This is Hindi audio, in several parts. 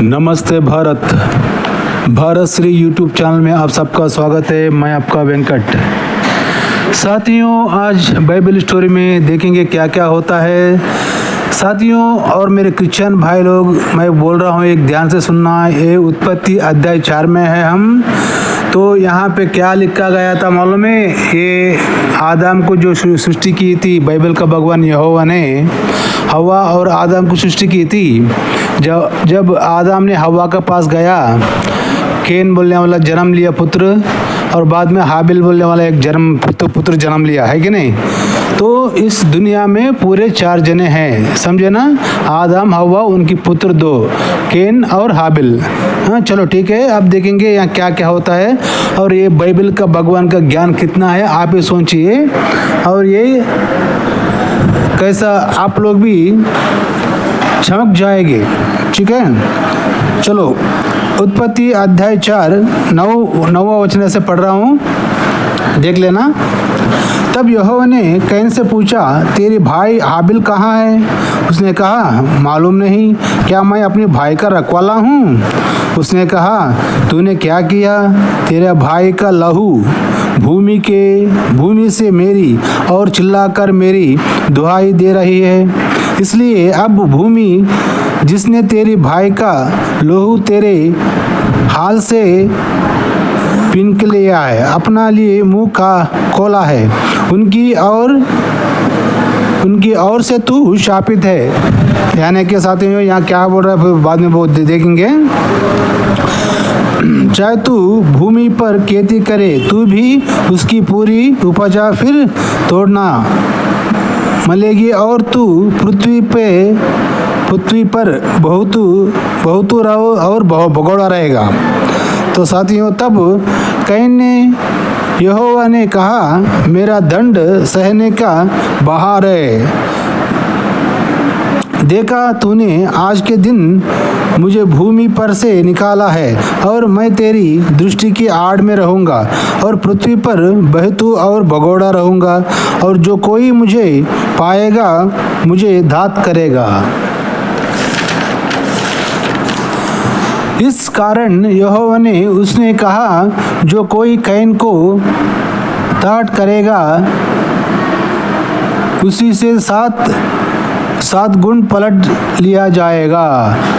नमस्ते भारत। भारत श्री यूट्यूब चैनल में आप सबका स्वागत है। मैं आपका वेंकट। साथियों, आज बाइबल स्टोरी में देखेंगे क्या क्या होता है। साथियों और मेरे क्रिश्चियन भाई लोग, मैं बोल रहा हूँ, एक ध्यान से सुनना। ये उत्पत्ति अध्याय 4 में है हम। तो यहाँ पे क्या लिखा गया था मालूम है? ये आदम को जो सृष्टि की थी, बाइबल का भगवान यहोवा ने हवा और आदम को सृष्टि की थी। जब आदम ने हवा के पास गया, केन बोलने वाला जन्म लिया पुत्र, और बाद में हाबिल बोलने वाला एक पुत्र जन्म लिया, है कि नहीं? तो इस दुनिया में पूरे 4 जने हैं, समझे ना? आदम, हवा, उनकी पुत्र 2, केन और हाबिल। हाँ, चलो ठीक है। अब देखेंगे यहाँ क्या क्या होता है और ये बाइबल का भगवान का ज्ञान कितना है, आप ये सोचिए। और ये कैसा आप लोग भी चमक जाएंगे, ठीक है? चलो, उत्पत्ति अध्याय 4 9वां वचन से पढ़ रहा हूँ, देख लेना। तब यहोवा ने कैन से पूछा, तेरे भाई हाबिल कहाँ है? उसने कहा, मालूम नहीं, क्या मैं अपने भाई का रखवाला हूँ? उसने कहा, तूने क्या किया? तेरे भाई का लहू भूमि से मेरी और चिल्लाकर मेरी दुहाई दे रही है। इसलिए अब भूमि जिसने तेरे भाई का लहू तेरे हाल से पीन लिया है, अपना लिए मुंह का खोला है, उनकी ओर से तू शापित है। यानी कि साथियों, यहाँ क्या बोल रहा है फिर बाद में वो देखेंगे। चाहे तू भूमि पर खेती करे, तू भी उसकी पूरी उपजा फिर तोड़ना मलेगी, और तू पृथ्वी पर बहुत रहो और भगोड़ा रहेगा। तो साथियों, तब कैन ने यहोवा ने कहा, मेरा दंड सहने का बहार है। देखा, तूने आज के दिन मुझे भूमि पर से निकाला है, और मैं तेरी दृष्टि की आड़ में रहूँगा और पृथ्वी पर बहतू और भगोड़ा रहूँगा, और जो कोई मुझे पाएगा मुझे घात करेगा। इस कारण यहोवा ने उसने कहा, जो कोई कैन को ताट करेगा उसी से 7 गुण पलट लिया जाएगा।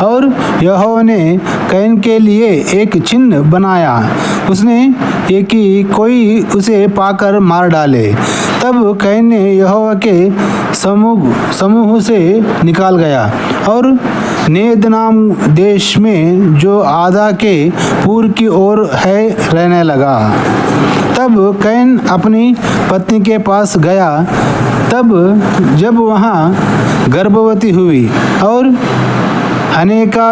और यहोवा ने कैन के लिए एक चिन्ह बनाया, उसने ये कि कोई उसे पाकर मार डाले। तब कैन ने यहोवा के समूह से निकाल गया और नेद नाम देश में, जो आदा के पूर्व की ओर है, रहने लगा। तब कैन अपनी पत्नी के पास गया, तब जब वहाँ गर्भवती हुई और हनेका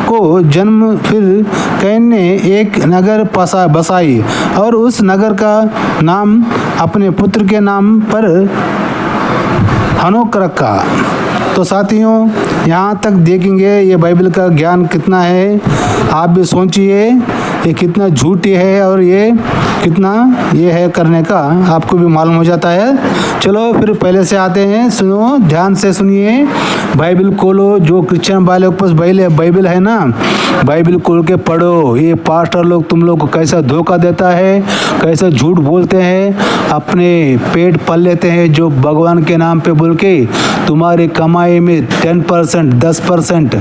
को जन्म, फिर कैन ने एक नगर बसाई और उस नगर का नाम अपने पुत्र के नाम पर हनोक रखा। तो साथियों, यहाँ तक देखेंगे ये बाइबल का ज्ञान कितना है, आप भी सोचिए ये कितना झूठी है और ये कितना ये है करने का, आपको भी मालूम हो जाता है। चलो फिर पहले से आते हैं, सुनो, ध्यान से सुनिए। बाइबल खोलो, जो क्रिश्चियन भाई लोग पास बाइबल है ना, बाइबल खोल के पढ़ो। ये पास्टर लोग तुम लोग को कैसा धोखा देता है, कैसा झूठ बोलते हैं, अपने पेट पाल लेते हैं जो भगवान के नाम पे बोल के तुम्हारे कमाई में 10% 10%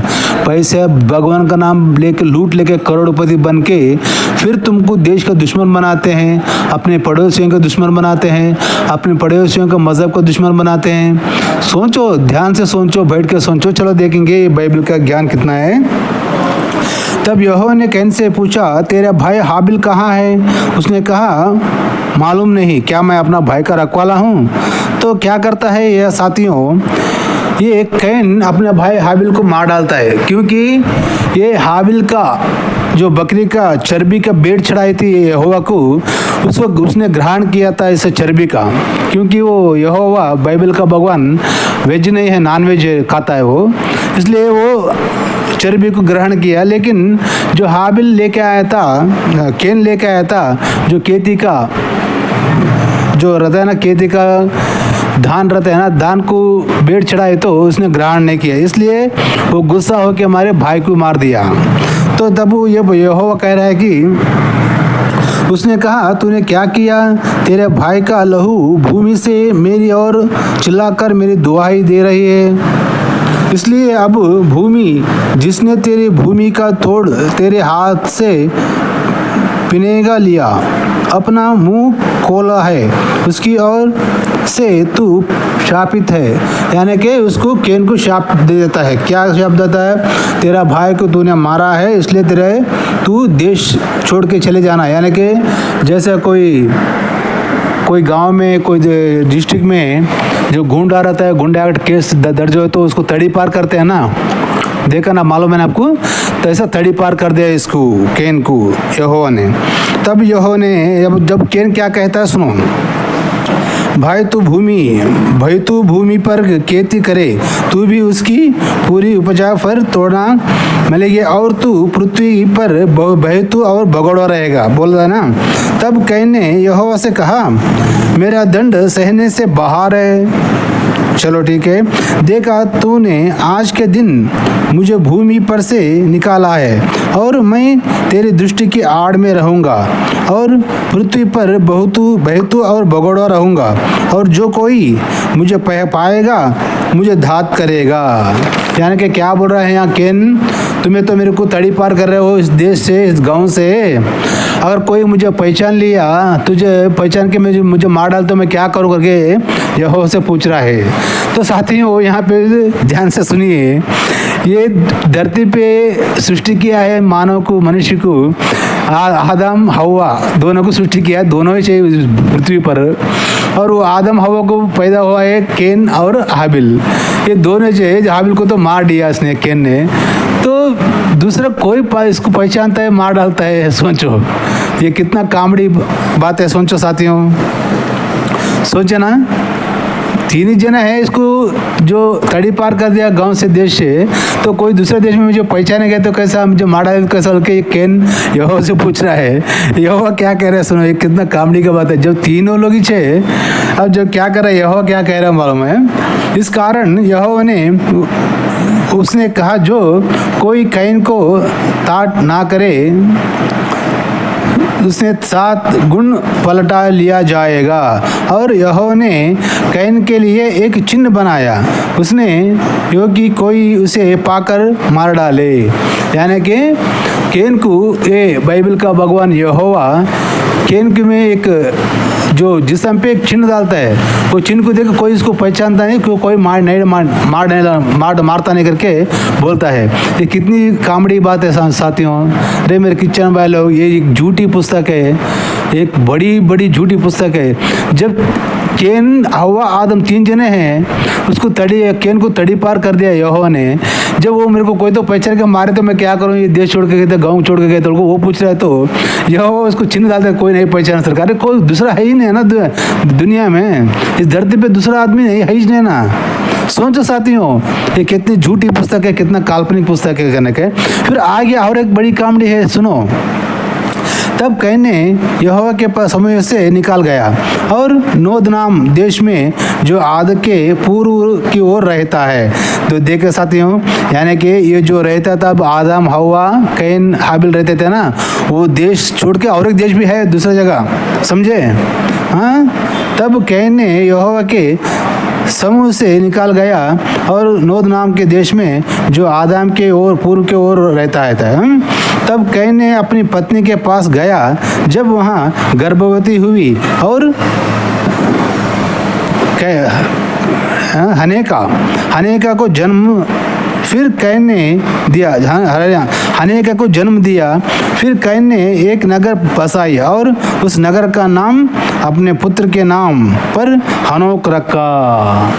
पैसे भगवान का नाम लेके लूट लेके करोड़पति बन के फिर तुमको देश का दुश्मन बनाते हैं, अपने पड़ोसियों का दुश्मन बनाते हैं, अपने पड़ोसियों का मजहब का दुश्मन बनाते हैं। सोचो, ध्यान से सोचो, बैठ के सोचो। चलो देखेंगे ये बाइबल का ज्ञान कितना है। तब यहोवा ने कैन से पूछा, तेरा भाई हाबिल कहाँ है? उसने कहा, मालूम नहीं, क्या मैं अपना भाई का रखवाला हूँ? तो क्या करता है यह साथियों, ये कैन अपने भाई हाबिल को मार डालता है, क्योंकि ये हाबिल का जो बकरी का चर्बी का भेंट चढ़ाई थी यहोवा को, उस वक्त उसने ग्रहण किया था इस चर्बी का, क्योंकि वो यहोवा बाइबल का भगवान वेज नहीं है, नॉन वेज खाता है वो, इसलिए वो चर्बी को ग्रहण किया। लेकिन जो हाबिल लेके आया था, कैन लेके आया था, जो खेती का जो रहता है ना, खेती का धान रहता है ना, धान को भेंट चढ़ाए तो उसने ग्रहण नहीं किया, इसलिए वो गुस्सा होकर हमारे भाई को मार दिया। तो तब वो यहोवा कह रहा है कि उसने कहा, तूने क्या किया? तेरे भाई का लहू भूमि से मेरी ओर चिल्लाकर मेरी दुहाई दे रही है। इसलिए अब भूमि जिसने तेरी भूमि का तोड़ तेरे हाथ से पिनेगा लिया, अपना मुंह खोला है, उसकी ओर से तू शापित है। यानी कि उसको केन को शाप दे देता है। क्या शाप देता है? तेरा भाई को तूने मारा है, इसलिए तू देश छोड़ के चले जाना। यानी कि जैसे कोई गांव में, कोई डिस्ट्रिक्ट में जो गुंडा रहता है, गुंडा एक्ट केस दर्ज हो तो उसको तड़ी पार करते हैं ना, देखा ना, मालूम है ना आपको? तो ऐसा तड़ी पार कर दिया इसको, केन को, यहोवा ने। तब यहोवा ने जब केन क्या कहता है सुनो, भाई तू भूमि पर खेती करे, तू भी उसकी पूरी उपजा पर तोड़ना मिलेगी, और तू पृथ्वी पर बहेतु और भगोड़ा रहेगा, बोल रहा है ना। तब कैन ने यहोवा से कहा, मेरा दंड सहने से बाहर है। चलो ठीक है, देखा तूने आज के दिन मुझे भूमि पर से निकाला है, और मैं तेरी दृष्टि की आड़ में रहूँगा, और पृथ्वी पर बहेतु और भगोड़ा रहूँगा, और जो कोई मुझे पाएगा मुझे घात करेगा। यानी कि क्या बोल रहा है यहाँ केन, तुम्हें तो मेरे को तड़ी पार कर रहे हो इस देश से, इस गांव से, अगर कोई मुझे पहचान लिया, तुझे पहचान के मुझे मार डाल तो मैं क्या करूँ करके यहोवा से पूछ रहा है। तो साथियों यहाँ पे ध्यान से सुनिए, ये धरती पे सृष्टि किया है मानव को, मनुष्य को, आदम हवा दोनों को सृष्टि किया है, दोनों ही चाहिए पृथ्वी पर। और वो आदम हवा को पैदा हुआ है केन और हाबिल, ये दोनों चाहिए। हाबिल को तो मार दिया इसने, केन ने, तो दूसरा कोई इसको पहचानता है, मार डालता है। सोचो ये कितना कामड़ी बात है, सोचो साथियों, सोचे ना। तीन ही जना है इसको जो तड़ी पार कर दिया गांव से, देश से, तो कोई दूसरे देश में मुझे पहचाने गए तो कैसा मुझे मारा, कैसा बोल के केन यहोवा से पूछ रहा है। यहोवा क्या कह रहा है सुनो, ये कितना कामड़ी का बात है। जब तीनों लोग ही छे, अब जब क्या कर रहा है यहोवा, क्या कह रहा है मालूम है? इस कारण यहोवा ने उसने कहा, जो कोई कैन को ताट ना करे उसने 7 गुण पलटा लिया जाएगा। और यहोवा ने कैन के लिए एक चिन्ह बनाया, उसने योगी कोई उसे पाकर मार डाले। यानी कि केन को ये बाइबल का भगवान यहोवा केन के में एक जो जिस्म पे एक चिन्ह डालता है, वो चिन्ह को देख कोई इसको पहचानता नहीं, क्यों कोई मारता नहीं करके बोलता है। ये कितनी कामड़ी बात है साथियों। अरे मेरे किचन भाई लोग, ये एक झूठी पुस्तक है, एक बड़ी झूठी पुस्तक है। जब केन हवा आदम 3 जने हैं, उसको केन को तड़ी पार कर दिया यहोवा ने। जब वो मेरे को कोई तो पहचान के मारे तो मैं क्या करूँ, ये देश छोड़ के गए थे, गाँव छोड़ के गए थे, वो पूछ रहा है, तो यहोवा उसको चिन्ह डालते, कोई नहीं पहचाना। सरकार कोई दूसरा है ही नहीं है ना दुनिया में, इस धरती पे दूसरा आदमी नहीं है ही नहीं ना। सोचो साथियों, ये कितनी झूठी पुस्तक है, कितना काल्पनिक पुस्तक है कहने के। फिर आगे और एक बड़ी कामड़ी है, सुनो। तब कैन ने यहोवा के पास समय से निकाल गया और नोद नाम देश में जो आद के पूर्व की ओर रहता है। तो देखे साथियों, यानी कि ये जो रहता था, अब आदम हवा कैन हाबिल रहते थे ना, वो देश छोड़ के और एक देश भी है दूसरा जगह, समझे? हाँ, तब कैन ने यहोवा के समूह से निकाल गया और नोद नाम के देश में जो आदम के ओर पूर्व के ओर रहता है। तब कैन ने अपनी पत्नी के पास गया, जब वहाँ गर्भवती हुई और हनेका को जन्म फिर कैन ने दिया, हनेका को जन्म दिया। फिर कैन ने एक नगर बसाई और उस नगर का नाम अपने पुत्र के नाम पर हनोक रखा।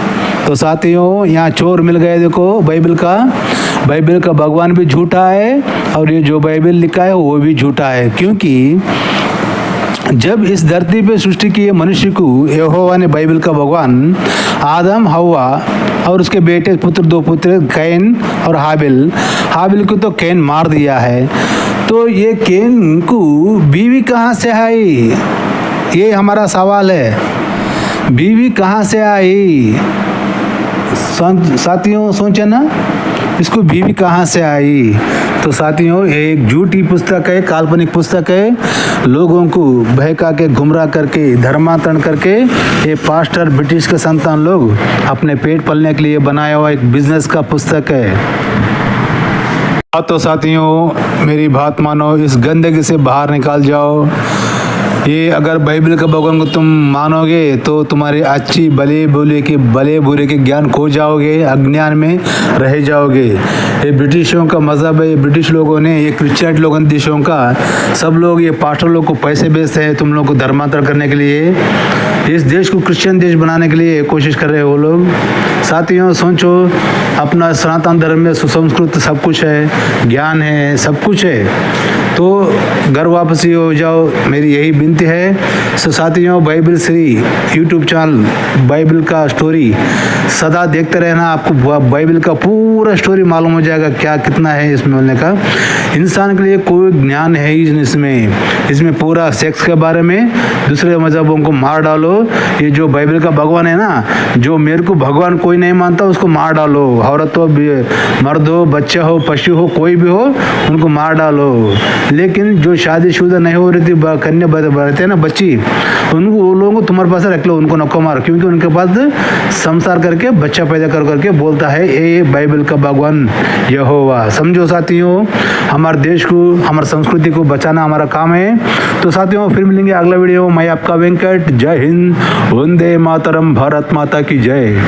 तो साथियों, यहाँ चोर मिल गए। देखो बाइबल का भगवान भी झूठा है और ये जो बाइबल लिखा है वो भी झूठा है। क्योंकि जब इस धरती पे सृष्टि की मनुष्य को यहोवा ने, बाइबल का भगवान, आदम हवा और उसके बेटे पुत्र, 2 पुत्र कैन और हाबिल को तो कैन मार दिया है। तो ये कैन को बीवी कहाँ से आई, ये हमारा सवाल है। बीवी कहाँ से आई? साथियों सोचे ना, इसको बीवी कहाँ से आई? तो साथियों ये एक झूठी पुस्तक है, काल्पनिक पुस्तक है। लोगों को बहका के, गुमराह करके, धर्मांतरण करके ये पास्टर ब्रिटिश के संतान लोग अपने पेट पालने के लिए बनाया हुआ एक बिजनेस का पुस्तक है। तो साथियों मेरी बात मानो, इस गंदगी से बाहर निकाल जाओ। ये अगर बाइबल का भगवान को तुम मानोगे तो तुम्हारी अच्छी भले बुरे के ज्ञान खो जाओगे, अज्ञान में रह जाओगे। ये ब्रिटिशों का मज़हब है, ब्रिटिश लोगों ने, ये क्रिश्चियन लोगों देशों का सब लोग, ये पास्टर लोग को पैसे भेजते हैं तुम लोग को धर्मांतरण करने के लिए। इस देश को क्रिश्चियन देश बनाने के लिए कोशिश कर रहे हैं वो लोग। साथियों सोचो, अपना सनातन धर्म में सुसंस्कृत सब कुछ है, ज्ञान है, सब कुछ है, तो घर वापसी हो जाओ, मेरी यही विनती है। सो साथियों Bible Shri YouTube channel Bible का स्टोरी सदा देखते रहना, आपको बाइबल का पूरा स्टोरी मालूम हो जाएगा क्या कितना है इसमें होने का। इंसान के लिए कोई ज्ञान है ही इसमें पूरा सेक्स के बारे में, दूसरे मजहबों को मार डालो। ये जो बाइबल का भगवान है ना, जो मेरे को भगवान कोई नहीं मानता उसको मार डालो, औरत हो, मर्द हो, बच्चा हो, पशु हो, कोई भी हो, उनको मार डालो। लेकिन जो शादीशुदा नहीं हो रही थी, कन्या रहते हैं ना बच्ची, उनको, वो लोगों को तुम्हारे पास रख लो, उनको नको मार, क्योंकि उनके पास संसार करके बच्चा पैदा करके बोलता है ये बाइबल का भगवान यहोवा। समझो साथियों, हमारे देश को, हमारी संस्कृति को बचाना हमारा काम है। तो साथियों फिर मिलेंगे अगला वीडियो। मैं आपका वेंकट, जय हिंद, वंदे मातरम, भारत माता की जय।